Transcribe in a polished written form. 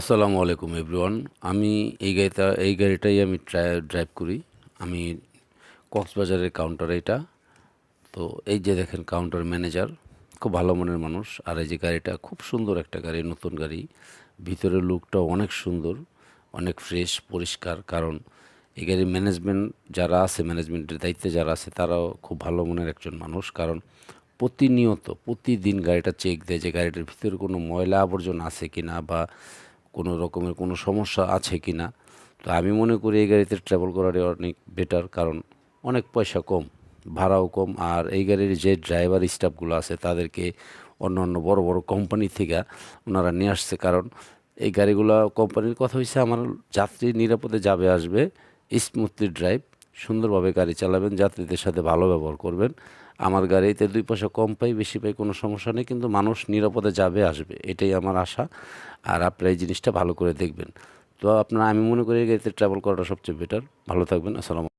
আসসালামু আলাইকুম এভরিওয়ান। আমি এই গাড়িটাই আমি ড্রাইভ করি। আমি কক্সবাজারের কাউন্টার এটা। তো এই যে দেখেন কাউন্টার ম্যানেজার, খুব ভালো মনের মানুষ। আর এই যে গাড়িটা খুব সুন্দর একটা গাড়ি, নতুন গাড়ি। ভিতরের লুকটাও অনেক সুন্দর, অনেক ফ্রেশ, পরিষ্কার। কারণ এই গাড়ির ম্যানেজমেন্ট যারা আছে, ম্যানেজমেন্টের দায়িত্বে যারা আছে তারাও খুব ভালো মনের একজন মানুষ। কারণ প্রতিদিন গাড়িটা চেক দেয় যে গাড়িটার ভিতরে কোনো ময়লা আবর্জনা আছে কিনা বা কোনো রকমের কোনো সমস্যা আছে কি না। তো আমি মনে করি এই গাড়িতে ট্রাভেল করাটাই অনেক বেটার, কারণ অনেক পয়সা কম, ভাড়াও কম। আর এই গাড়ির যে ড্রাইভার স্টাফগুলো আছে তাদেরকে অন্য বড় বড় কোম্পানি থেকে ওনারা নিয়ে আসছে। কারণ এই গাড়িগুলো কোম্পানির কথা হচ্ছে আমার যাত্রী নিরাপদে যাবে আসবে, স্মুথলি ড্রাইভ, সুন্দরভাবে গাড়ি চালাবেন, যাত্রীদের সাথে ভালো ব্যবহার করবেন। আমার গাড়িতে 2 পয়সা কম পাই বেশি পাই কোনো সমস্যা নেই, কিন্তু মানুষ নিরাপদে যাবে আসবে, এটাই আমার আশা। আর আপনারা এই জিনিসটা ভালো করে দেখবেন। তো আমি মনে করি এই গাড়িতে ট্রাভেল করাটা সবচেয়ে বেটার। ভালো থাকবেন। আসসালামু